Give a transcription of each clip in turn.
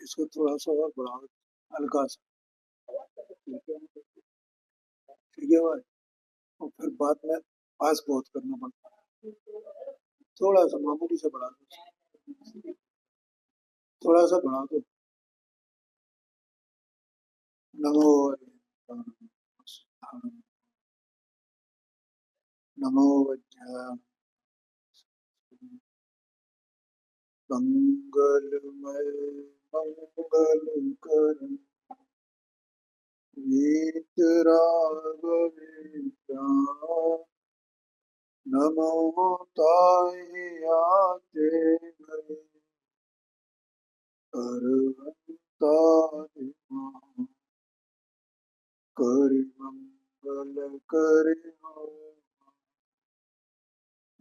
इसको थोड़ा सा और बढ़ाओ, हल्का सा। ठीक है भाई। और फिर बाद में पास बहुत करना पड़ता है, थोड़ा सा मामूली से बढ़ा दो, थोड़ा सा बढ़ा दो। नमो नमो वज्राय मंगलमय मंगलकर वीतरागवित्राय नमो ताहि आते गए अरहंतारि मां। करि मंगल करि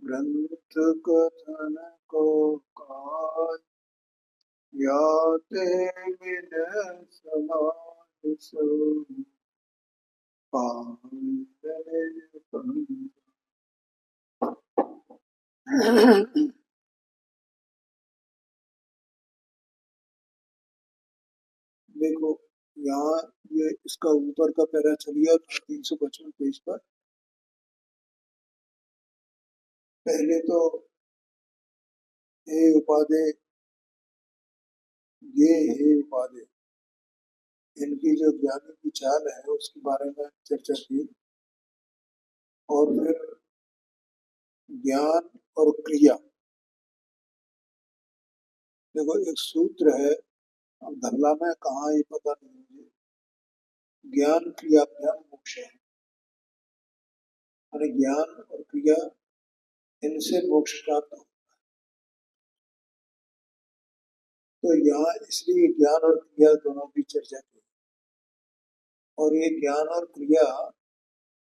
ग्रंथ कथन को काय याते विनय समाज सो पावने पंथ। देखो यहाँ ये इसका ऊपर का पैरा चलिए 355 पेज पर। पहले तो हे उपाधे, ये हे उपाधे, इनकी जो ज्ञानी की चाल है उसके बारे में चर्चा की। और फिर ज्ञान और क्रिया, देखो एक सूत्र है, अब धरला में कहाँ ये पता नहीं मुझे। ज्ञान क्रिया ज्ञान मोक्ष है, यानी ज्ञान और क्रिया इनसे मोक्ष प्राप्त हो। तो यहाँ इसलिए ज्ञान और क्रिया दोनों की चर्चा की। और ये ज्ञान और क्रिया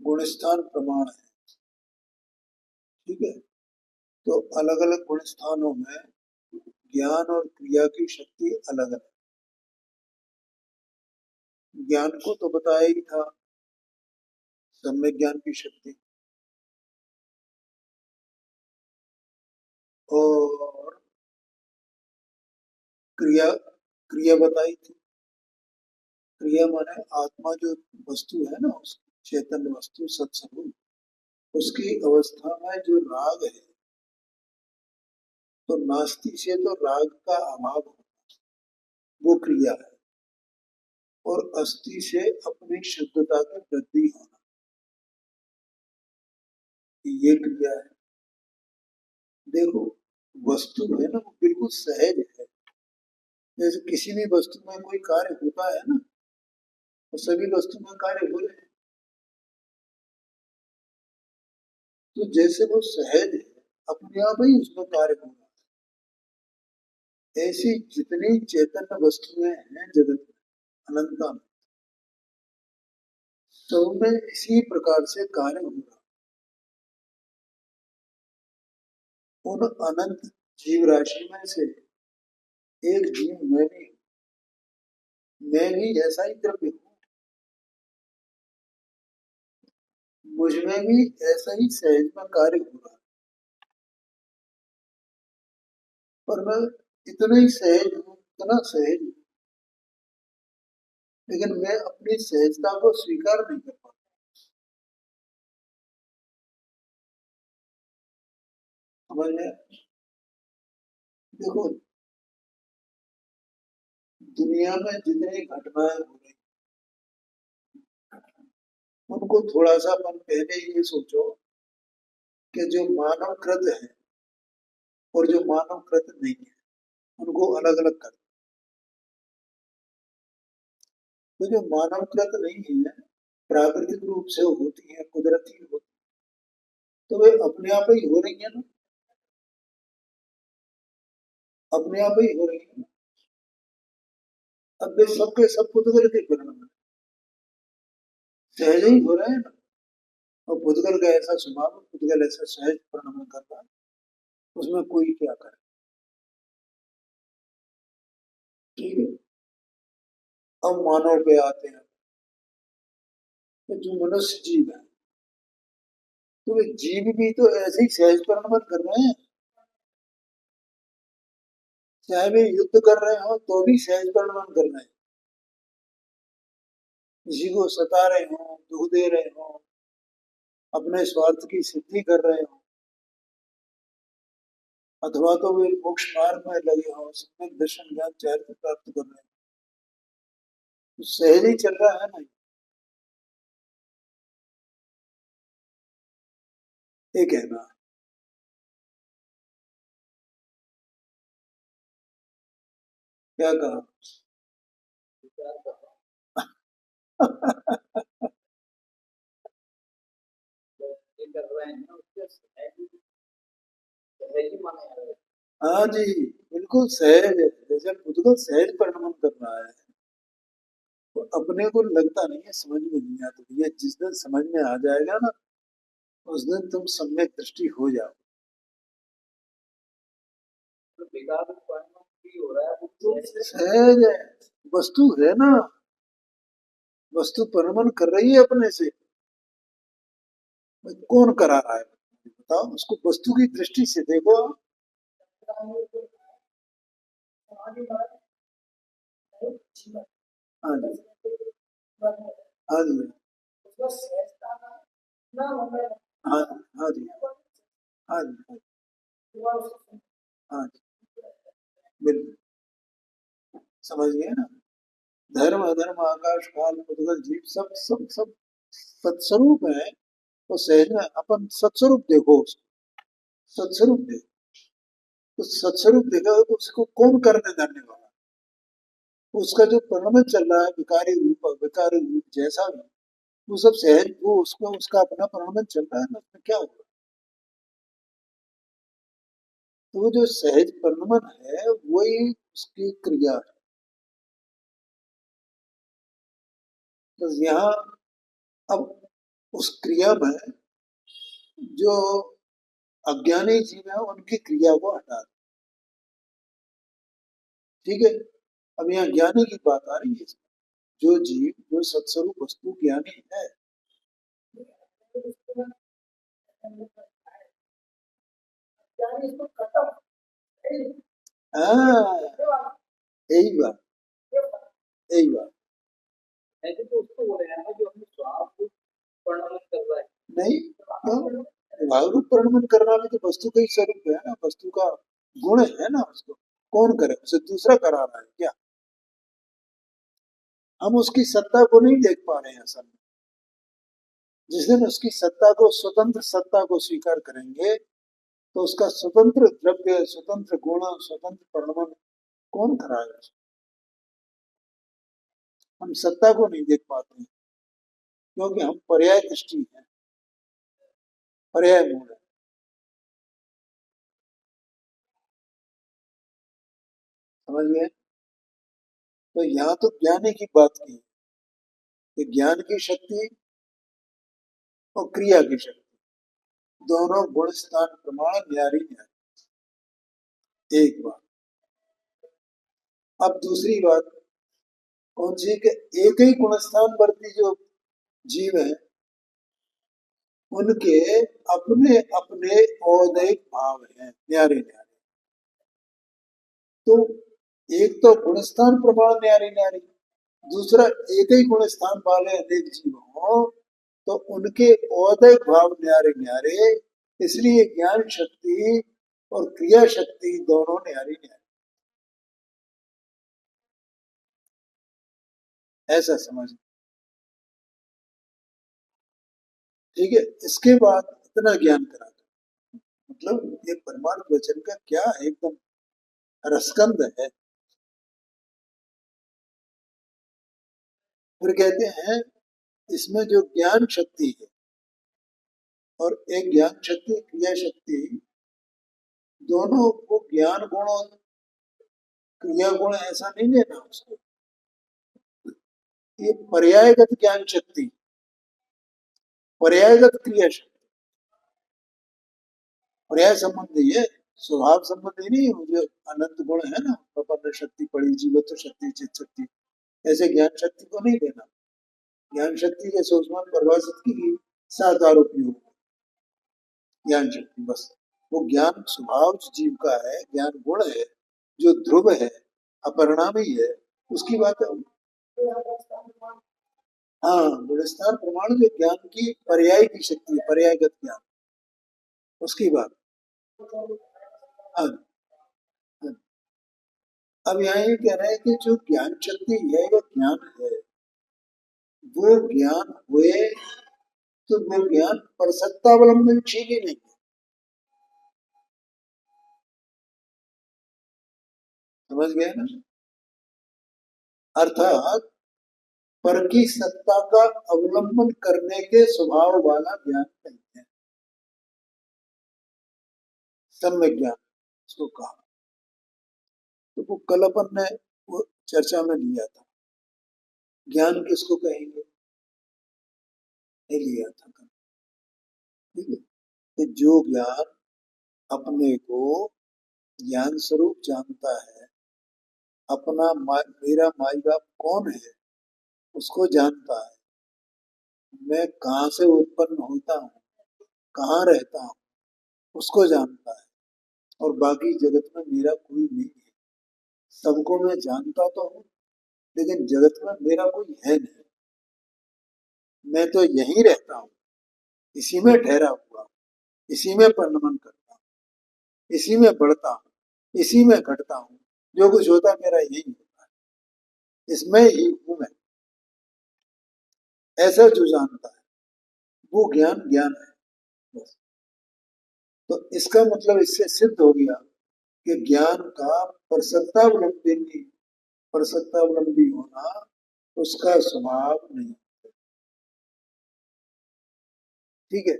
गुणस्थान प्रमाण है। ठीक है, तो अलग अलग गुण स्थानों में ज्ञान और क्रिया की शक्ति अलग अलग। ज्ञान को तो बताया ही था, सम्यक ज्ञान की शक्ति, और क्रिया क्रिया बताई थी। क्रिया माने आत्मा जो वस्तु है ना, उस चैतन्य वस्तु सत्संग, उसकी अवस्था में जो राग है, तो नास्ति से तो राग का अभाव होना, वो क्रिया है। और अस्थि से अपनी शुद्धता की वृद्धि होना, ये क्रिया है। देखो वस्तु है ना, वो बिल्कुल सहज है। जैसे किसी भी वस्तु में कोई कार्य होता है ना, तो सभी वस्तु में कार्य हो रहे हैं। तो जैसे वो सहज है, अपने आप ही उसमें कार्य हो रहा है। ऐसी जितनी चैतन्य वस्तुएं हैं जगत में, अनंता में, सब में इसी प्रकार से कार्य हो रहा है। उन अनंत जीव राशि में से एक जीव मैं भी ऐसा ही द्रव्य हूँ, मुझ में भी ऐसा ही सहज में कार्य हो रहा है। पर मैं इतना ही सहज हूँ, इतना सहज हूँ, लेकिन मैं अपनी सहजता को स्वीकार नहीं कर पाता। समझ में? देखो दुनिया में जितनी घटनाएं हो रही, उनको थोड़ा सा अपन पहले ये सोचो कि जो मानव कृत है और जो मानव कृत नहीं है, उनको अलग अलग कर। तो जो मानव कृत नहीं है, प्राकृतिक रूप से होती है, कुदरती होती, तो वे अपने आप ही हो रही है ना, अपने आप ही हो रही है। अब वे सबके सब पुद्गल के परिणाम सहज ही हो रहे हैं ना। और पुद्गल का ऐसा स्वभाव, पुद्गल ऐसा सहज परिणाम करता है, उसमें कोई क्या करे। ठीक है, अब मानव पे आते हैं। तो जो मनुष्य जीव है, तो वे जीव भी तो ऐसे ही सहज परिणाम कर रहे हैं। चाहे वे युद्ध कर रहे हो तो भी सहज परिणमन कर रहे हैं, किसी को सता रहे हो, दुख दे रहे हो, अपने स्वार्थ की सिद्धि कर रहे हो, अथवा तो वे मोक्ष मार्ग में लगे हो, सम्यक दर्शन ज्ञान चैत्य प्राप्त कर रहे हो, तो सहज ही चल रहा है ना। ये कहना क्या कहा? हाँ जी, बिल्कुल सहज है, जैसे खुद को सहज परिणमन कर रहा है, तो अपने को लगता नहीं है, समझ में नहीं आता। ये जिस दिन समझ में आ जाएगा ना, उस दिन तुम सम्यक दृष्टि हो जाओ। सहज है, वस्तु है ना, वस्तु परिणमन कर रही है अपने से। कौन करा रहा है बताओ, उसको वस्तु की दृष्टि से देखो। हाँ जी, हाँ जी, हाँ जी, हाँ जी, हाँ जी, हाँ जी, बिल्कुल समझ गए ना। धर्म अधर्म आकाश काल पुद्गल जीव सब सब सब सत्स्वरूप है। तो सहज में अपन सत्स्वरूप देखो उसको, सत्स्वरूप देखो, तो सत्स्वरूप देखा तो उसको कौन करने धरने वाला? उसका जो परिणमन चल रहा है, विकारी रूप अविकारी रूप जैसा भी, वो सब सहज, वो उसको उसका अपना परिणमन चल रहा है ना, उसमें क्या होगा? तो वो जो सहज परिणमन है वही उसकी क्रिया है। तो यहाँ अब उस क्रिया में जो अज्ञानी जीव है उनकी क्रिया को हटा दो, ठीक है। अब यहाँ ज्ञानी की बात आ रही है, जो जीव जो सत्स्वरूप वस्तु ज्ञानी है। हाँ, यही बात, यही बात। नहीं, क्यों? भाव रूप परिणमन करना भी तो वस्तु का ही स्वरूप है ना, वस्तु का गुण है ना उसको। कौन करे उसे? दूसरा करा रहा है क्या? हम उसकी सत्ता को नहीं देख पा रहे हैं असल में। जिस दिन उसकी सत्ता को, स्वतंत्र सत्ता को स्वीकार करेंगे, तो उसका स्वतंत्र द्रव्य, स्वतंत्र गुण, स्वतंत्र परिणमन कौन कराएगा उसको? हम सत्ता को नहीं देख पाते हैं, क्योंकि हम पर्याय दृष्टि है, पर्याय मूल है। समझ गए? तो यहाँ तो ज्ञानी की बात की है कि ज्ञान की शक्ति और क्रिया की शक्ति दोनों गुण स्थान प्रमाण न्यारी न्यारी। एक बात। अब दूसरी बात कौन सी? कि एक ही गुण स्थान वर्ती जो जीव है, उनके अपने अपने औदैहिक भाव हैं, न्यारे न्यारे। तो एक तो गुणस्थान प्रमाण न्यारी न्यारी, दूसरा एक ही गुण स्थान वाले अनेक जीव हो, तो उनके औदैहिक भाव न्यारे न्यारे। इसलिए ज्ञान शक्ति और क्रिया शक्ति दोनों न्यारी न्यारी, ऐसा समझ। ठीक है, इसके बाद इतना ज्ञान करा दो, मतलब ये परमार्थ वचन का क्या एकदम रसकंद है। फिर कहते हैं इसमें जो ज्ञान शक्ति है और एक ज्ञान शक्ति क्रिया शक्ति, दोनों को ज्ञान गुण और क्रिया गुण ऐसा नहीं लेना उसको। ये पर्यायगत ज्ञान शक्ति, पर्यायगत क्रिया शक्ति, पर्याय संबंधी है, स्वभाव संबंधी नहीं। जो अनंत गुण है ना, प्रपन्न शक्ति, पड़ी जीवत्व शक्ति, चित शक्ति, ऐसे ज्ञान शक्ति को नहीं लेना। ज्ञान शक्ति जैसे उस्मान परिभाषित की, सात आरोपी हो ज्ञान शक्ति, बस। वो ज्ञान स्वभाव जीव का है, ज्ञान गुण है, जो ध्रुव है, अपरिणामी है, उसकी बात है। हाँ, गुणस्थान प्रमाण जो ज्ञान की पर्याय की शक्ति है, पर्यायगत ज्ञान, उसकी बात। हाँ, हाँ। अब यहाँ ये कह रहे हैं कि जो ज्ञान शक्ति है या ज्ञान है, वो ज्ञान हुए तो वो ज्ञान परसत्तावलंबनशील ही नहीं है। समझ गए ना? अर्थात पर की सत्ता का अवलंबन करने के स्वभाव वाला ज्ञान नहीं है, सम्यक ज्ञान इसको कहा। तो वो कल अपन ने वो चर्चा में लिया था, ज्ञान किसको कहेंगे, नहीं लिया था कल। ठीक है, कि जो ज्ञान अपने को ज्ञान स्वरूप जानता है, अपना मेरा माई बाप कौन है उसको जानता है, मैं कहाँ से उत्पन्न होता हूँ, कहाँ रहता हूँ उसको जानता है, और बाकी जगत में मेरा कोई नहीं है। सबको मैं जानता तो हूँ, लेकिन जगत में मेरा कोई है नहीं। मैं तो यहीं रहता हूँ, इसी में ठहरा हुआ हूँ, इसी में परिणमन करता हूँ, इसी में बढ़ता हूँ, इसी में घटता हूँ। जो कुछ होता है मेरा यही होता है, इसमें ही हूँ मैं। ऐसा जो जानता है वो ज्ञान ज्ञान है बस। तो इसका मतलब इससे सिद्ध हो गया कि ज्ञान का परसत्तावलंबी होना उसका स्वभाव नहीं। ठीक है,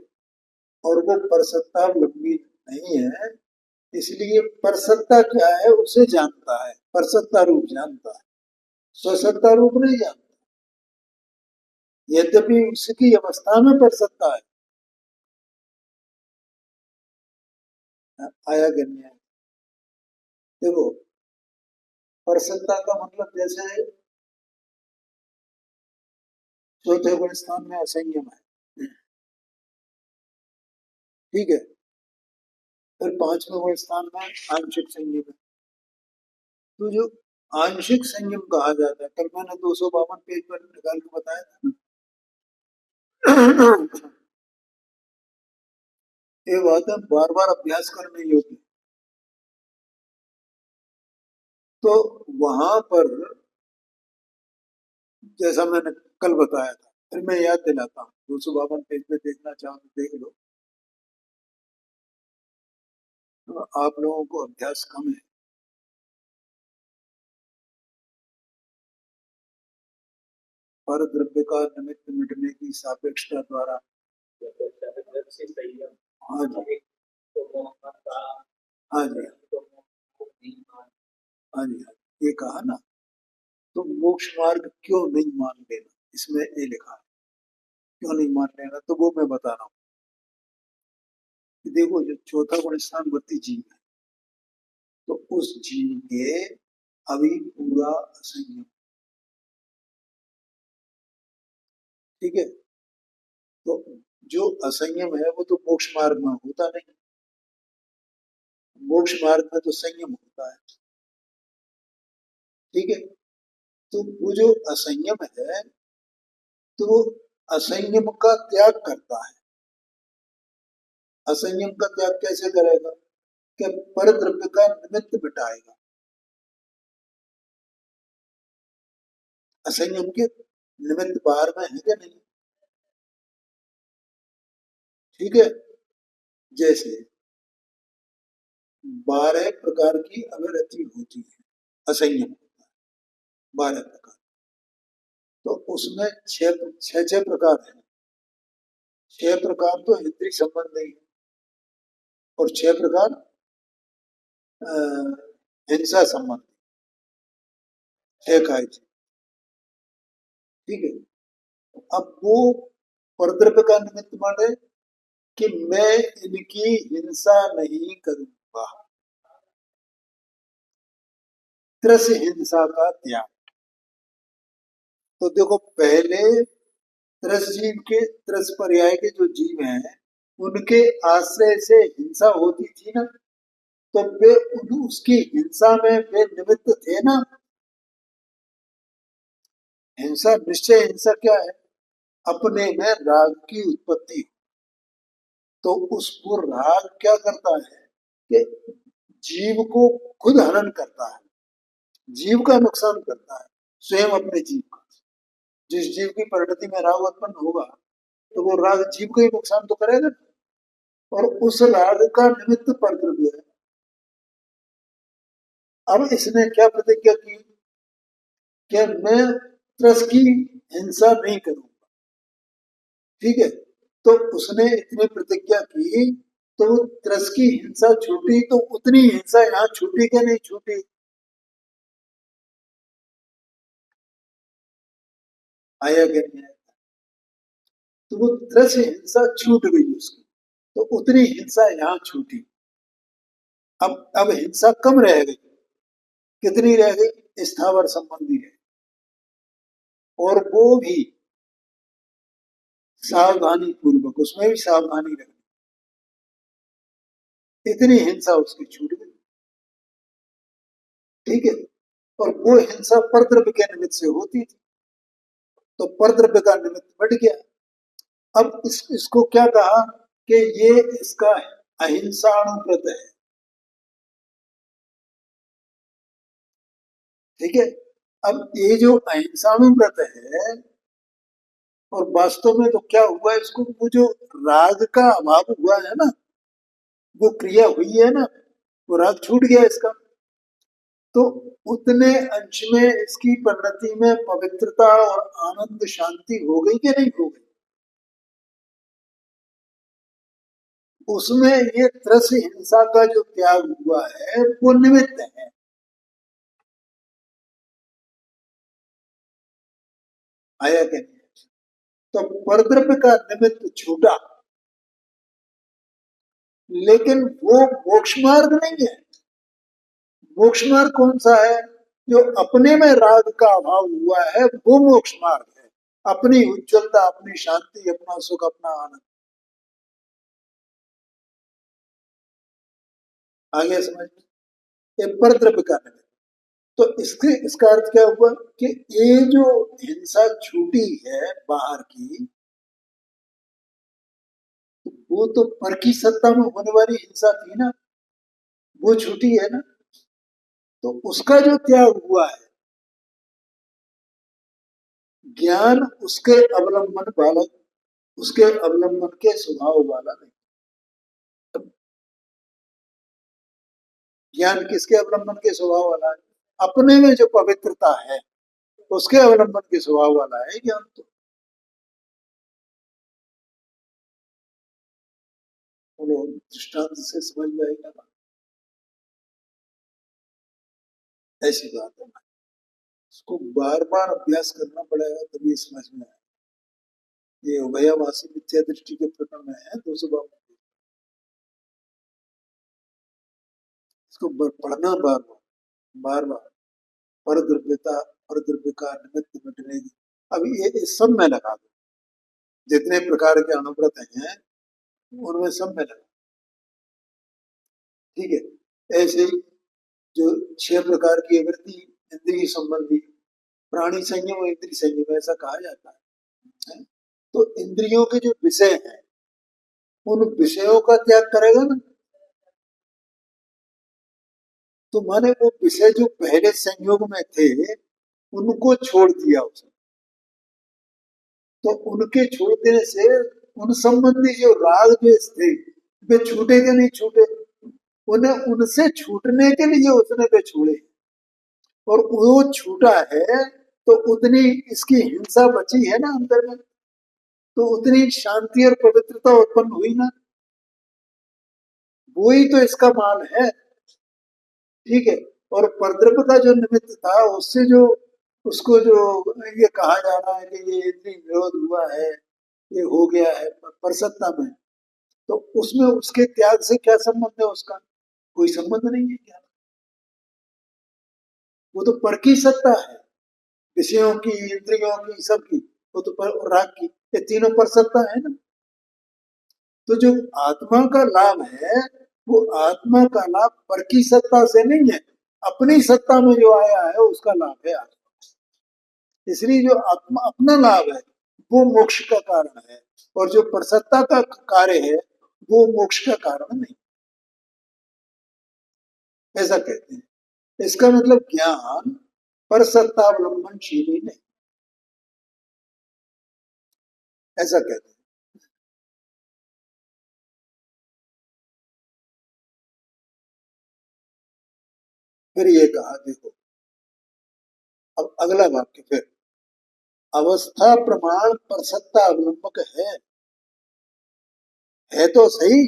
और वो परसत्तावलंबी नहीं है, इसलिए परसत्ता क्या है उसे जानता है, परसत्ता रूप जानता है, स्वसत्ता रूप नहीं जानता। यद्यपि उसकी अवस्था में परसत्ता है। आया गण्य। देखो, परसत्ता का मतलब जैसे चौथे गुण स्थान में असंयम है, ठीक है, फिर पांचवें गुण स्थान में आंशिक संयम है। तो जो आंशिक संयम कहा जाता है, कल मैंने 252 पेज पर निकाल के बताया था ना। ये बात है बार बार अभ्यास करने योग्य। तो वहां पर जैसा मैंने कल बताया था, फिर मैं याद दिलाता हूँ, 252 पेज पे देखना चाहो तो देख लो। तो आप लोगों को अभ्यास कम है। पर द्रव्य का निमित्त मिटने की सापेक्षता द्वारा। हाँ जी, हाँ जी, हाँ जी, ये कहा ना। तो मोक्ष मार्ग क्यों नहीं मान लेना, इसमें ये लिखा है, क्यों नहीं मान लेना, तो वो मैं बता रहा हूँ कि देखो, जो चौथा गुण स्थान वृत्ति जीव है, तो उस जीव के अभी पूरा असंयम। ठीक है, तो जो असंयम है वो तो मोक्ष मार्ग में होता नहीं, मोक्ष मार्ग में तो संयम होता है। ठीक है, तो वो जो असंयम है, तो वो असंयम का त्याग करता है। असंयम का त्याग कैसे करेगा, कि पर द्रव्य का निमित्त मिटाएगा। असंयम के निमित्त बाहर में है क्या नहीं। ठीक है, जैसे 12 प्रकार की अभिरति होती है, असंयम होता है 12 प्रकार। तो उसमें छह प्रकार है। 6 प्रकार तो इंद्रिय संबंधी है, और 6 प्रकार हिंसा संबंधी, 6 का। ठीक है, अब वो परद्रव्य का निमित्त माने कि मैं इनकी हिंसा नहीं करूंगा, त्रस हिंसा का त्याग। तो देखो, पहले त्रस जीव के, त्रस पर्याय के जो जीव हैं, उनके आश्रय से हिंसा होती थी ना, तो वे उसकी हिंसा में वे निमित्त थे ना। हिंसा, निश्चय हिंसा क्या है? अपने में राग की उत्पत्ति। तो उसको राग क्या करता है कि जीव को खुद हरण करता है, जीव का नुकसान करता है, स्वयं अपने जीव का। जिस जीव की परिणति में राग उत्पन्न होगा तो वो राग जीव को ही नुकसान तो करेगा। और उस राग का निमित्त परद्रव्य है। अब इसने क्या प्रतिज्ञा की कि मैं त्रस की हिंसा नहीं करूंगा। ठीक है, तो उसने इतनी प्रतिज्ञा की तो त्रस की हिंसा छूटी, तो उतनी हिंसा यहाँ छूटी क्या नहीं छूटी? आया क्या नहीं आया? तो वो त्रस हिंसा छूट गई उसकी, तो उतनी हिंसा यहाँ छूटी। अब हिंसा कम रह गई। कितनी रह गई? स्थावर संबंधी है, और वो भी सावधानी पूर्वक, उसमें भी सावधानी रखनी। इतनी हिंसा उसकी छूट गई। ठीक है, और वो हिंसा परद्रव्य के निमित्त से होती थी, तो परद्रव्य का निमित्त बढ़ गया। अब इसको क्या कहा कि ये इसका अहिंसाणुव्रत है। ठीक है, अब ये जो अहिंसाणुव्रत है, और वास्तव में तो क्या हुआ इसको, वो जो राग का अभाव हुआ है ना, वो क्रिया हुई है ना, वो राग छूट गया इसका। तो उतने अंश में इसकी परिणति में पवित्रता और आनंद शांति हो गई कि नहीं हो गई? उसमें ये त्रस हिंसा का जो त्याग हुआ है वो निमित्त है। आया कि नहीं? तो परद्रव्य का निमित्त छूटा, लेकिन वो मोक्ष मार्ग नहीं है। मोक्ष मार्ग कौन सा है? जो अपने में राग का अभाव हुआ है वो मोक्ष मार्ग है। अपनी उज्ज्वलता, अपनी शांति, अपना सुख, अपना आनंद। आगे समझ में? ये परद्रव्य का निमित्त। तो इसका अर्थ क्या हुआ कि ये जो हिंसा छूटी है बाहर की, वो तो पर की सत्ता में होने वाली हिंसा थी ना, वो छूटी है ना। तो उसका जो त्याग हुआ है, ज्ञान उसके अवलंबन वाला, उसके अवलंबन के स्वभाव वाला नहीं। ज्ञान किसके अवलंबन के स्वभाव वाला है? अपने में जो पवित्रता है उसके अवलंबन के स्वभाव वाला है ज्ञान। तो बोलो, दृष्टांत से समझ में आएगा ना? ऐसी बात है। इसको बार बार अभ्यास करना पड़ेगा तभी समझ में आएगा। ये उभयाभासी मिथ्या दृष्टि के प्रकरण में है 200 इसको पढ़ना बार बार, बार बार। पर द्रव्यता, पर द्रव्य का निमित्त मिटने की। अब ये इस सब में लगा दो, जितने प्रकार के अनुव्रत हैं उनमें सब में लगा। ठीक है, ऐसे ही जो 6 प्रकार की वृत्ति इंद्रिय संबंधी, प्राणी संयम और इंद्रिय संयम ऐसा कहा जाता है। तो इंद्रियों के जो विषय हैं उन विषयों का त्याग करेगा ना, तो माने वो विषय जो पहले संयोग में थे उनको छोड़ दिया उसने। तो उनके छोड़ देने से उन संबंधी जो राग द्वेष थे वे छूटे के नहीं छूटे? उन्हें उनसे छूटने के लिए उसने वे छोड़े, और वो छूटा है तो उतनी इसकी हिंसा बची है ना अंदर में, तो उतनी शांति और पवित्रता उत्पन्न हुई ना। वो ही तो इसका माल है। ठीक है, और परद्रव्य का जो निमित्त था उससे जो उसको जो ये कहा जा रहा है कि ये इंद्रिय विरोध हुआ है, ये हो गया है परसत्ता में, तो उसमें उसके त्याग से क्या संबंध है उसका? कोई संबंध नहीं है क्या? वो तो पर की सत्ता है, विषयों की, इंद्रियों की, सबकी। वो तो पर, राग की, ये तीनों पर सत्ता है ना। तो जो आत्मा का लाभ है वो आत्मा का लाभ पर की सत्ता से नहीं है, अपनी सत्ता में जो आया है उसका लाभ है आत्मा। इसलिए जो आत्मा अपना लाभ है वो मोक्ष का कारण है, और जो परसत्ता का कार्य है वो मोक्ष का कारण नहीं, ऐसा कहते हैं। इसका मतलब ज्ञान परसत्तावलंबनशील ही नहीं, ऐसा कहते हैं। फिर ये कहा, देखो अब अगला वाक्य फिर, अवस्था प्रमाण परसत्ता अवलंबक है तो सही,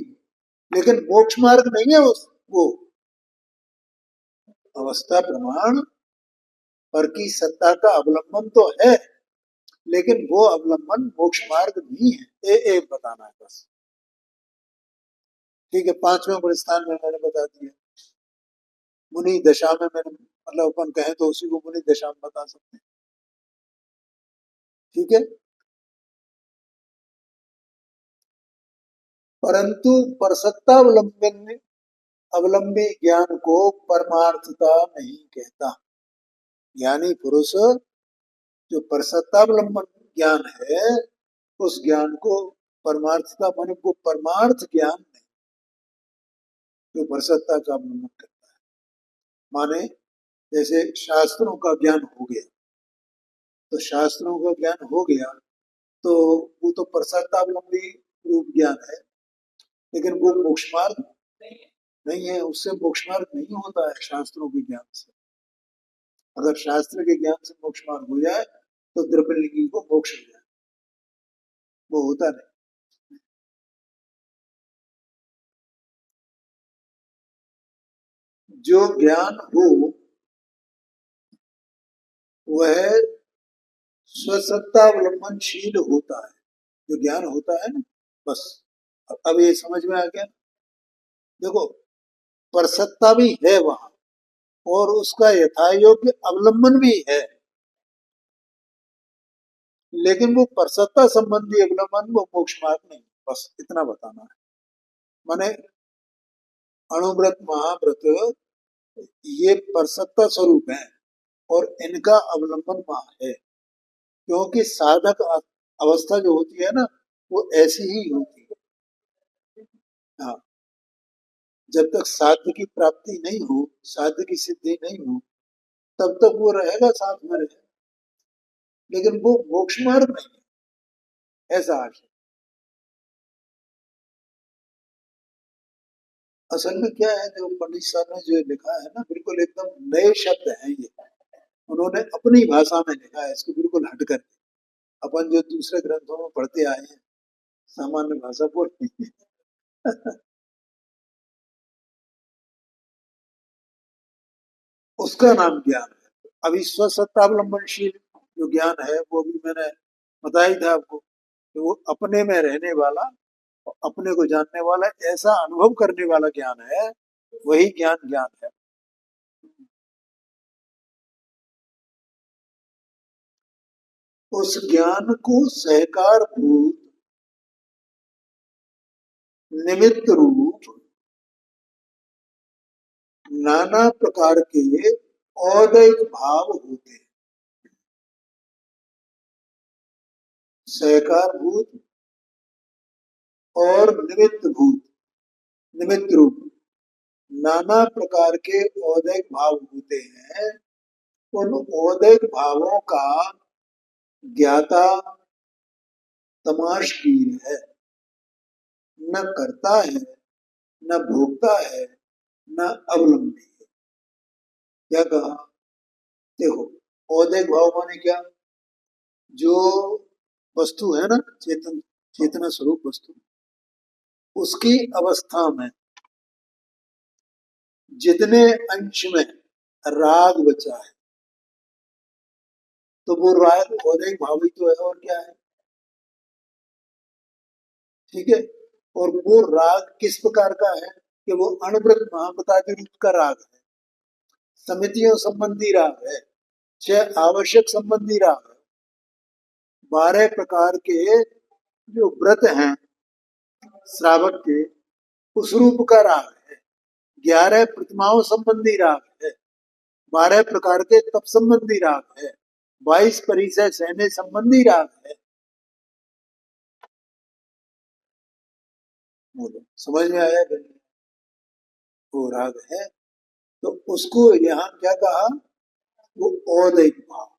लेकिन मोक्ष मार्ग नहीं है वो अवस्था प्रमाण पर की सत्ता का अवलंबन तो है, लेकिन वो अवलंबन मोक्ष मार्ग नहीं है। एक बताना है बस, ठीक है। पांचवें गुण स्थान में मैंने बता दिया, मुनि दशा में मैंने, मतलब अपन कहें तो उसी को मुनि दशा में बता सकते हैं, ठीक है। परंतु परसत्तावलंबन अवलंबी ज्ञान को परमार्थता नहीं कहता। ज्ञानी पुरुष जो परसत्तावलंबन ज्ञान है, उस ज्ञान को परमार्थता माने वो परमार्थ ज्ञान नहीं, जो परसत्ता का अवलंबन करता है। माने जैसे शास्त्रों का ज्ञान हो गया, तो शास्त्रों का ज्ञान हो गया तो वो तो परसत्तावलंबी रूप ज्ञान है, लेकिन वो मोक्ष मार्ग नहीं है, उससे मोक्ष मार्ग नहीं होता है शास्त्रों के ज्ञान से। अगर शास्त्र के ज्ञान से मोक्ष मार्ग हो जाए तो द्रव्यलिंगी को मोक्ष हो जाए, वो होता नहीं। जो ज्ञान हो वह स्वसत्तावलंबनशील होता है, जो ज्ञान होता है ना, बस। अब ये समझ में आ गया। देखो परसत्ता भी है वहां, और उसका यथायोग्य अवलंबन भी है, लेकिन वो परसत्ता संबंधी अवलंबन वो मोक्ष मार्ग नहीं, बस इतना बताना है। माने अणुव्रत महाव्रत ये परसत्ता स्वरूप है, और इनका अवलंबन वहां है, क्योंकि साधक अवस्था जो होती है ना वो ऐसी ही होती है। हाँ, जब तक साध्य की प्राप्ति नहीं हो, साध्य की सिद्धि नहीं हो, तब तक वो रहेगा, साथ में रहेगा, लेकिन वो मोक्ष मार्ग नहीं है, ऐसा आशय। असल में क्या है, जो पंडित साहब ने जो लिखा है ना, बिल्कुल एकदम नए शब्द हैं ये, उन्होंने अपनी भाषा में लिखा है इसको, बिल्कुल हट कर। अपन जो दूसरे ग्रंथों में पढ़ते आए हैं सामान्य भाषा बोलते हैं उसका नाम ज्ञान है। अभी स्वसत्तावलंबनशील जो ज्ञान है वो भी मैंने बता ही था आपको, कि वो अपने में रहने वाला, अपने को जानने वाला, ऐसा अनुभव करने वाला ज्ञान है, वही ज्ञान ज्ञान है। उस ज्ञान को सहकार भूत निमित्त रूप नाना प्रकार के औदैक भाव होते हैं। सहकार भूत और निमित्त भूत, निमित्त रूप नाना प्रकार के औदैक भाव होते हैं। उन औदैक भावों का ज्ञाता तमाशगीर है, न करता है, न भोगता है, न अवलंबी है। क्या कहा, देखो औदैक भाव माने क्या, जो वस्तु है ना, चेतन, चेतना स्वरूप वस्तु, उसकी अवस्था में जितने अंश में राग बचा है, तो वो राग औदैक भाव ही तो है, और क्या है, ठीक है। और वो राग किस प्रकार का है, कि वो अणुव्रत महापतादि रूप का राग है, समितियों संबंधी राग है, 6 आवश्यक संबंधी राग है, 12 प्रकार के जो व्रत हैं श्रावक के, उस रूप का राग है। 11 प्रतिमाओं संबंधी राग है, 12 प्रकार के तप संबंधी राग है, 22 परिचय सहने संबंधी राग है। बोलो समझ में आया कि नहीं? वो राग है, तो उसको यहाँ क्या कहा, वो औदैक भाव,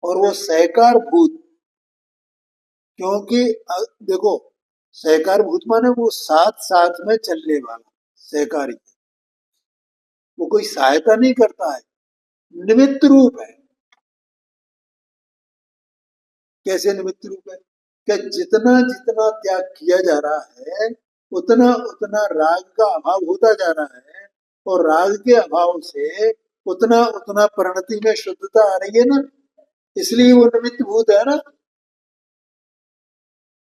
और वो सहकार भूत, क्योंकि देखो सहकार भूत माने वो साथ साथ में चलने वाला सहकारी, वो कोई सहायता नहीं करता है, निमित्त रूप है। कैसे निमित्त रूप है, कि जितना जितना त्याग किया जा रहा है उतना उतना राग का अभाव होता जा रहा है, और राग के अभाव से उतना उतना परिणति में शुद्धता आ रही है ना, इसलिए वो निमित्त भूत है ना,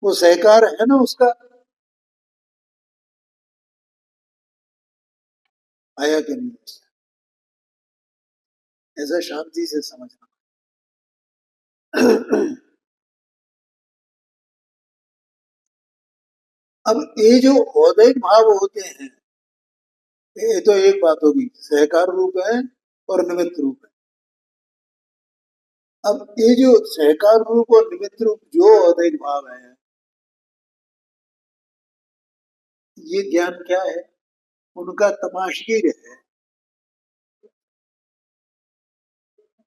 वो सहकार है ना उसका। आया कि नहीं, ऐसा शांति से समझना। अब ये जो औदैक भाव होते हैं, ये तो एक बात होगी, सहकार रूप है और निमित्त रूप है। अब ये जो सहकार रूप और निमित्त रूप जो औदैक भाव है, ये ज्ञान क्या है, उनका तमाशगीर है।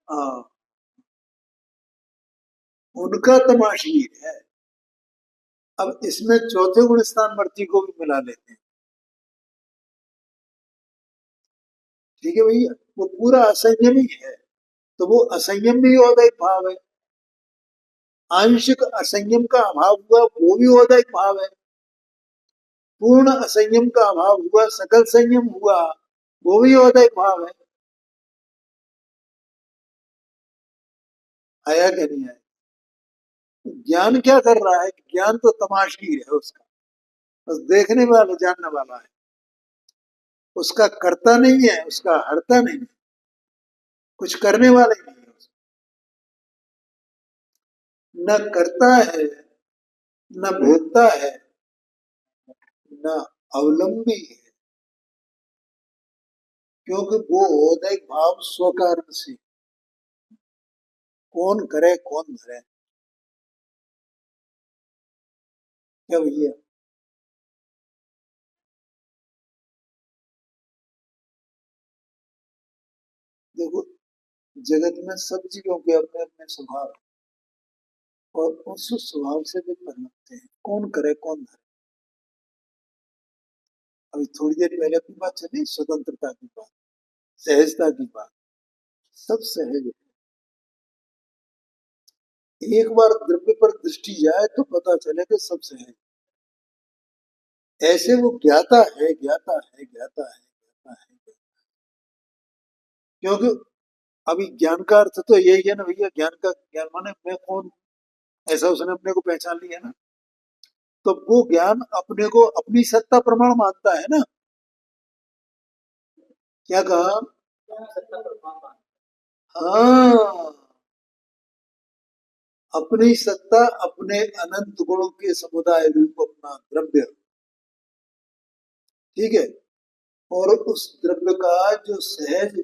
हाँ, उनका तमाशगीर है। अब इसमें चौथे गुण स्थान वर्ती को भी मिला लेते हैं, ठीक है भैया, वो पूरा असंयम ही है, तो वो असंयम भी औदैक भाव है। आंशिक असंयम का अभाव हुआ, वो भी औदैक भाव है। पूर्ण असंयम का अभाव हुआ, सकल संयम हुआ, वो भी औदैक भाव है। आया कि नहीं आया? ज्ञान क्या कर रहा है, ज्ञान तो तमाशगीर है उसका, बस देखने वाला जानने वाला है, उसका करता नहीं है, उसका हरता नहीं है, कुछ करने वाला ही नहीं है। न करता है, न भोगता है, न अवलंबी है, क्योंकि वो औदैक भाव स्वकारण से, कौन करे कौन धरे। क्या भैया, देखो जगत में सब जीवों के अपने अपने स्वभाव हैं, और उस स्वभाव से वे परिणत हैं, कौन करे कौन धरे। अभी थोड़ी देर पहले अपनी बात चली स्वतंत्रता की बात, सहजता की बात, सब सहज है। एक बार द्रव्य पर दृष्टि जाए तो पता चले कि सब सहज। ऐसे वो ज्ञाता है, ज्ञाता है, ज्ञाता है, ज्ञाता है, क्योंकि अभी ज्ञान का अर्थ तो यही है ना भैया, ज्ञान का ज्ञान माने मैं कौन, ऐसा उसने अपने को पहचान लिया ना, तो वो ज्ञान अपने को अपनी सत्ता प्रमाण मानता है ना। क्या कहा, हाँ, अपनी सत्ता, अपने अनंत गुणों के समुदाय रूप अपना द्रव्य, ठीक है, और उस द्रव्य का जो सहज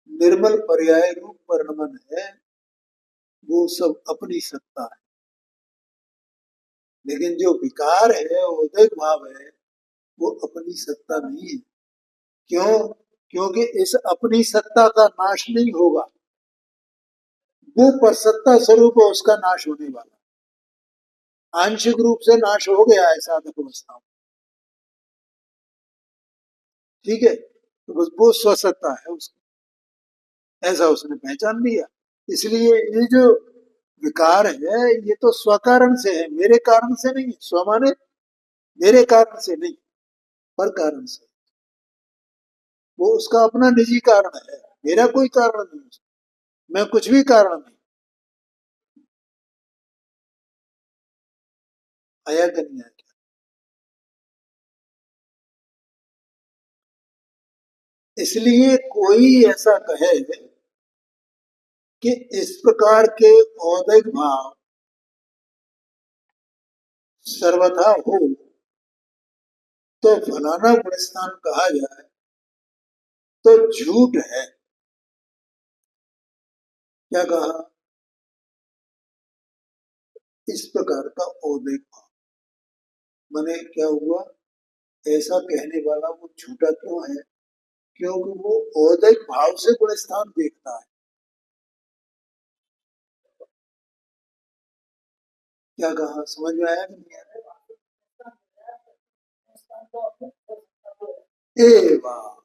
निर्मल पर्याय रूप परिणमन है, वो सब अपनी सत्ता है। लेकिन जो विकार है, उदय भाव है, वो अपनी सत्ता नहीं है। क्यों, क्योंकि इस अपनी सत्ता का नाश नहीं होगा, वो पर सत्ता स्वरूप उसका नाश होने वाला, आंशिक रूप से नाश हो गया है साधक अवस्था में, ठीक है, तो बस वो स्वसत्ता है उसकी, ऐसा उसने पहचान लिया। इसलिए ये जो विकार है, ये तो स्वकारण से है, मेरे कारण से नहीं, स्व माने मेरे कारण से नहीं, पर कारण से, वो उसका अपना निजी कारण है, मेरा कोई कारण नहीं, मैं कुछ भी कारण नहीं। आया कि नहीं आया? इसलिए कोई ऐसा कहे कि इस प्रकार के औदिक भाव सर्वथा हो तो फलाना गुणस्थान कहा जाए, तो झूठ है। क्या कहा? इस प्रकार का औदैक भाव, माने क्या हुआ? ऐसा कहने वाला वो झूठा क्यों है? क्योंकि वो औदैक भाव से गुण स्थान देखता है। क्या कहा? समझ में आया कि नहीं आया? ये बात,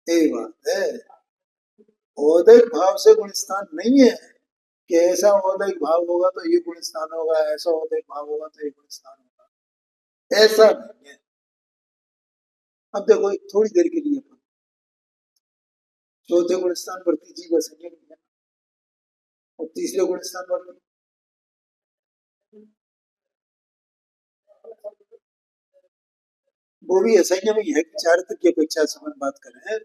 ये बात है। औदैक भाव से गुण स्थान नहीं है कि ऐसा औदैक भाव होगा तो ये गुण स्थान होगा, ऐसा औदैक भाव होगा तो ये गुण स्थान होगा, ऐसा नहीं है। अब देखो थोड़ी देर के लिए अपन चौथे गुण स्थान पर तीसरी का संज्ञा नहीं है, और तीसरे गुण स्थान पर वो भी असंयम ही है। चारित्र की अपेक्षा से हम बात कर रहे हैं,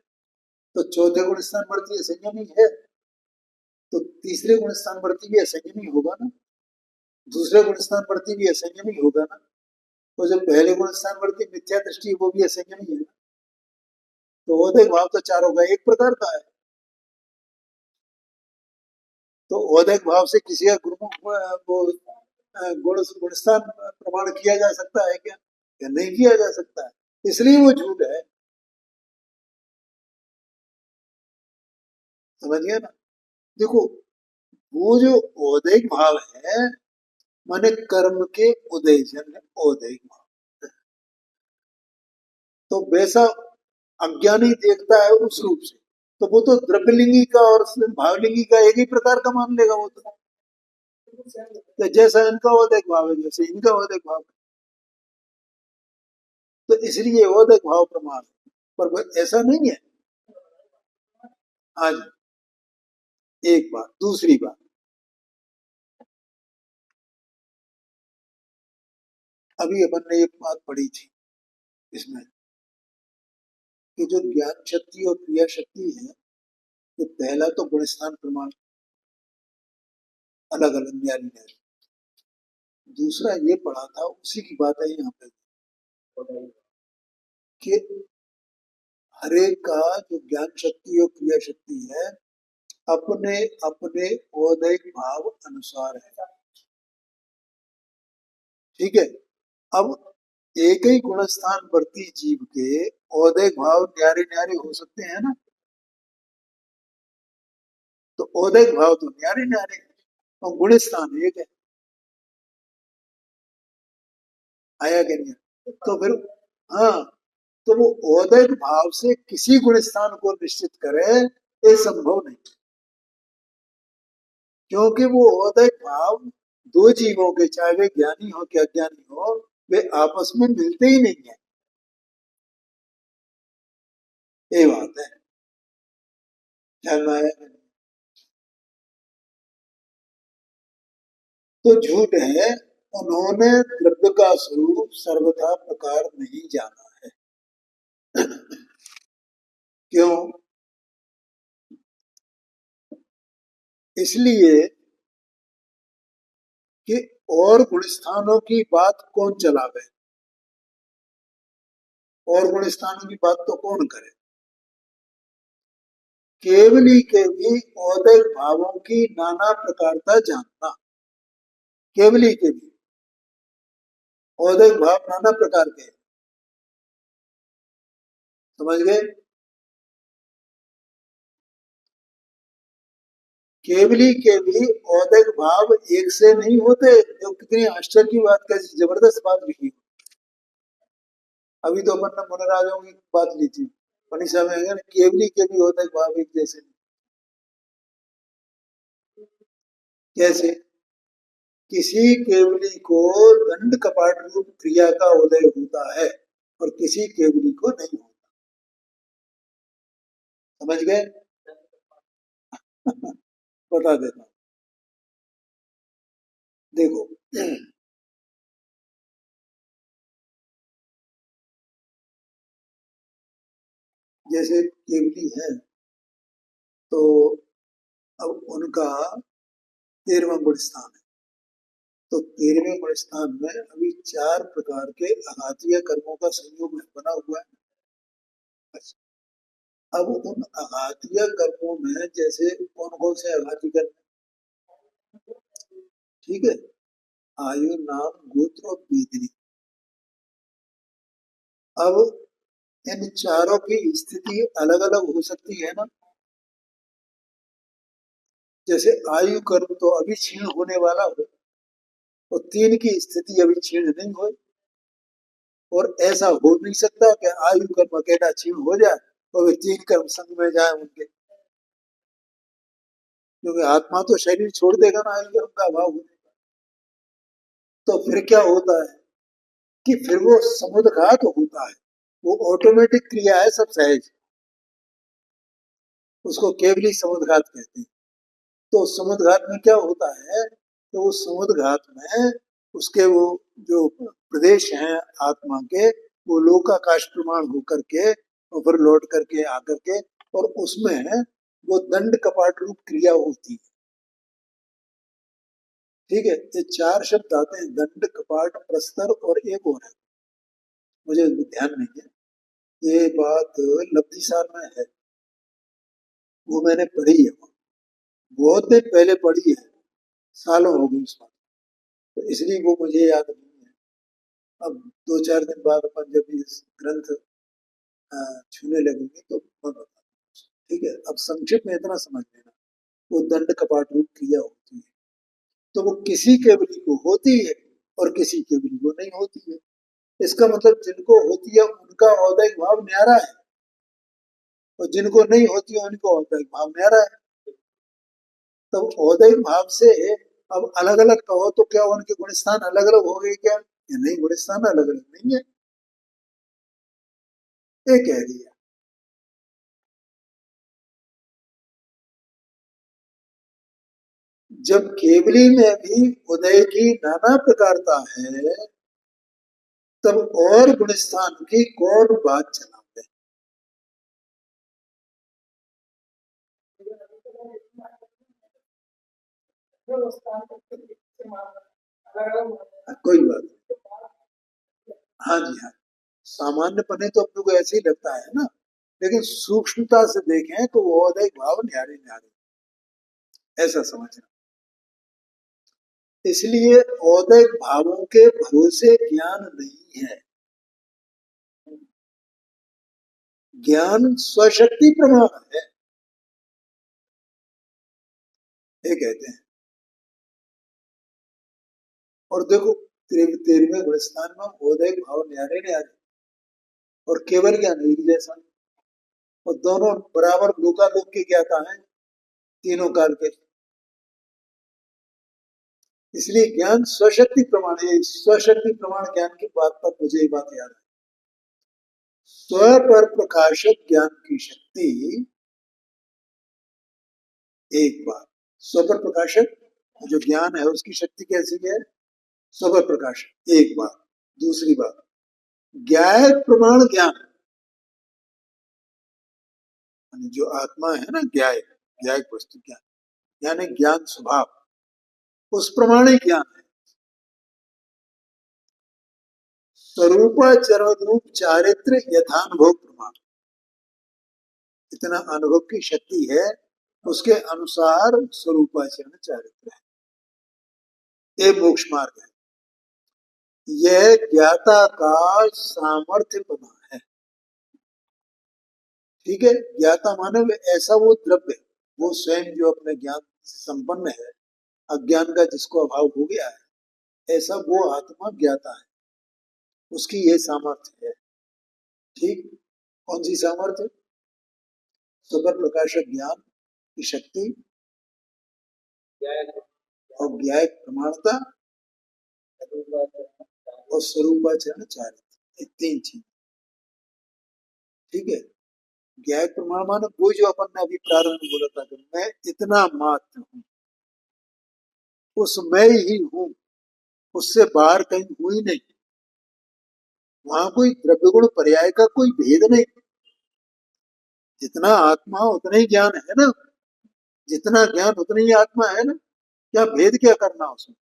तो चौथे गुण स्थान पर असंयम ही है, तो तीसरे गुण स्थान पर भी असंयम ही होगा ना, दूसरे गुण स्थान पर भी असंयम ही होगा ना। तो जो पहले गुण स्थान पर मिथ्या दृष्टि वो भी असंयम ही है ना। तो औदैक भाव तो चार होगा, एक प्रकार का है। तो औदैक भाव से किसी का वो गुण गुणस्थान प्रमाण किया जा सकता है क्या? या नहीं किया जा सकता है, इसलिए वो झूठ है। समझ गया ना? देखो, वो जो औदैक भाव है, माने कर्म के उदय जन औदैक भाव, तो वैसा अज्ञानी देखता है उस रूप से, तो वो तो द्रव्यलिंगी का और भावलिंगी का एक ही प्रकार का मान लेगा वो तो जैसा इनका औदैक भाव है जैसे इनका औदैक भाव है। तो इसलिए औदैक भाव प्रमाण, पर वो ऐसा नहीं है। आज एक बात, दूसरी बात, अभी अपन ने एक बात पढ़ी थी इसमें कि जो ज्ञान शक्ति और क्रिया शक्ति है, ये पहला तो गुण स्थान प्रमाण अलग अलग न्यारी है। दूसरा ये पढ़ा था, उसी की बात है यहाँ पे, कि हरेक का जो ज्ञान शक्ति और क्रिया शक्ति है, अपने अपने औदैक भाव अनुसार है। ठीक है? अब एक ही गुण स्थान वर्ती जीव के औदैक भाव न्यारे न्यारे हो सकते हैं ना। तो औदैक भाव तो न्यारे न्यारे हैं, और गुण स्थान एक है। आया कि नहीं? तो फिर हाँ, तो वो औदैक भाव से किसी गुण स्थान को निश्चित करे, ये संभव नहीं, क्योंकि वो औदैक भाव दो जीवों के, चाहे वे ज्ञानी हो कि अज्ञानी हो, वे आपस में मिलते ही नहीं है। ये बात है, ध्यान में आया? तो झूठ है, उन्होंने द्रव्य का स्वरूप सर्वथा प्रकार नहीं जाना है। क्यों? इसलिए कि और गुणस्थानों की बात कौन चलावे, और गुणस्थानों की बात तो कौन करे। केवली के भी औदैक भावों की नाना प्रकारता जानना, केवली के भी औदैक भाव नाना प्रकार के, समझ गए? केवली के भी औदैक भाव एक से नहीं होते, जो कितनी आश्चर्य की बात, कैसी जबरदस्त बात लिखी। अभी तो अपन ने मनोराजों की बात ली थी, मनीषा में है ना, केवली के भी औदैक भाव एक जैसे नहीं। कैसे? किसी केवली को दंड कपाट रूप क्रिया का उदय होता है, और किसी केवली को नहीं होता। समझ गए? बता देता, देखो, जैसे केवली है, तो अब उनका 13वां गुण स्थान है, तो 13वें गुण स्थान में अभी 4 प्रकार के अघातीय कर्मों का संयोग बना हुआ है। अब उन आघातीय कर्मों में जैसे कौन कौन से आघाती कर्म, ठीक है, आयु, नाम, गोत्र और वेदनी। अब इन चारों की स्थिति अलग अलग हो सकती है ना। जैसे आयु कर्म तो अभी क्षीण होने वाला हो, और तीन की स्थिति अभी क्षीण नहीं हो, और ऐसा हो नहीं सकता कि आयु कर्म अकेला क्षीण हो जाए और वे तीन कर्म संग में जाए उनके, क्योंकि आत्मा तो शरीर छोड़ देगा ना आयु कर्म का अभाव होने पर। तो फिर क्या होता है कि फिर वो समुद्घात होता है, वो ऑटोमेटिक क्रिया है, सब सहज, उसको केवली समुद्घात कहते हैं। तो समुद्घात में क्या होता है, तो उस समुद्घात में उसके वो जो प्रदेश हैं आत्मा के, वो लोकाकाश प्रमाण होकर के और फिर लौट करके आकर के, और उसमें वो दंड कपाट रूप क्रिया होती है। ठीक है, ये चार शब्द आते हैं, दंड, कपाट, प्रस्तर और एक और है, मुझे ध्यान नहीं है। ये बात लब्धि सार में है, वो मैंने पढ़ी है, बहुत दिन पहले पढ़ी है, सालों हो गए उस बात, तो इसलिए वो मुझे याद नहीं है। अब 2-4 दिन बाद अपन जब इस ग्रंथ छूने लगेंगे तो मैं बताऊंगा। ठीक है, अब संक्षिप्त में इतना समझ लेना, वो दंड कपाट रूप क्रिया होती है, तो वो किसी केवली को होती है और किसी केवली को नहीं होती है। इसका मतलब जिनको होती है उनका औदैहिक भाव न्यारा है, और जिनको नहीं होती है उनको औदैहिक भाव न्यारा है। तो औदैहिक भाव से अब अलग अलग कहो तो क्या उनके गुण स्थान अलग अलग हो गए क्या? ये नहीं, गुण स्थान अलग अलग नहीं है, ये कह दिया। जब केवली में भी उदय की नाना प्रकारता है, तब और गुण स्थान की कौन बात चलाते हैं? कोई बात नहीं। हाँ जी हाँ, सामान्य पने तो अपने को ऐसे ही लगता है ना, लेकिन सूक्ष्मता से देखें तो वो औदैहिक भाव न्यारे न्यारे, ऐसा समझना। इसलिए औदैहिक भावों के भरोसे ज्ञान नहीं है। ज्ञान स्वशक्ति प्रमाण है, ये कहते हैं। और देखो, 13वें गुण स्थान में औदैहिक भाव न्यारे न्यारे और केवल ज्ञान एक जैसा, और दोनों बराबर लोकालोक के ज्ञाता हैं, तीनों काल के। इसलिए ज्ञान स्वशक्ति प्रमाण है। स्वशक्ति प्रमाण ज्ञान की बात पर मुझे ये बात याद है, स्व पर प्रकाशक ज्ञान की शक्ति एक बात, स्व पर प्रकाशक जो ज्ञान है उसकी शक्ति कैसी है, स्व पर प्रकाशक एक बात। दूसरी बात, ज्ञाय प्रमाण ज्ञान, जो आत्मा है ना, ज्ञाय, ज्ञाय वस्तु ज्ञान, यानी ज्ञान स्वभाव, उस प्रमाण ज्ञान है। स्वरूपाचरण रूप चारित्र यथानुभव प्रमाण, इतना अनुभव की शक्ति है, उसके अनुसार स्वरूपाचरण चारित्र है, ये मोक्ष मार्ग है। यह ज्ञाता का सामर्थ्य बना है। ठीक है, ज्ञाता माने ऐसा वो द्रव्य, वो स्वयं जो अपने ज्ञान से संपन्न है, अज्ञान का जिसको अभाव हो गया है, ऐसा वो आत्मा ज्ञाता है, उसकी ये सामर्थ्य है। ठीक, कौन सी सामर्थ्य? सुपर प्रकाशक ज्ञान की शक्ति और ज्ञाय प्रमाणता और स्वरूपाचरण चारित्र, ये तीन चीज। ठीक है, ज्ञाय प्रमाण माने वो जो अपन ने अभी प्रारंभ में बोला था कि मैं इतना मात्र हूँ, उस मैं ही हूँ, उससे बाहर कहीं हूँ ही नहीं। वहां कोई द्रव्य गुण पर्याय का कोई भेद नहीं, जितना आत्मा उतना ही ज्ञान है ना, जितना ज्ञान उतनी ही आत्मा है ना, क्या भेद क्या करना उसमें?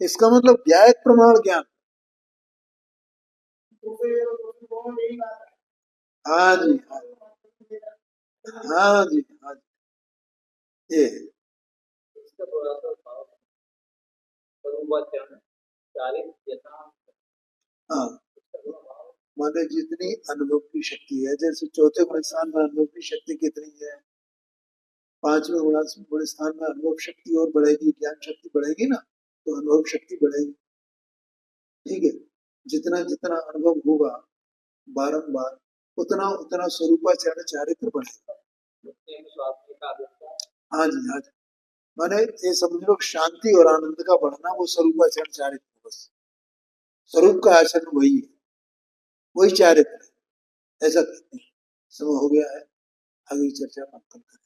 इसका मतलब ज्ञाय प्रमाण ज्ञान। हाँ जी हाँ, हाँ जी, हाँ जी, ये है। इसका थोड़ा सा भाव सर्ववचन चारित्र यथा हाँ, इसका थोड़ा भाव माने जितनी अनुभव की शक्ति है, जैसे चौथे गुण स्थान में अनुभव की शक्ति कितनी है, पांचवें गुण स्थान में अनुभव शक्ति और बढ़ेगी, ज्ञान शक्ति बढ़ेगी ना, तो अनुभव शक्ति बढ़ेगी। ठीक है, जितना जितना अनुभव होगा बारंबार, उतना उतना स्वरूपाचरण चारित्र बढ़ेगा। मुक्ति में स्वास्थ्य का आदेश हाँ जी, हाँ जी, माने ये समझ लो शांति और आनंद का बढ़ना वो स्वरूपाचरण चारित्र, बस स्वरूप का आचरण वही है, वही चारित्र है, ऐसा कहते हैं। समय हो गया है, आगे चर्चा हम कल करें।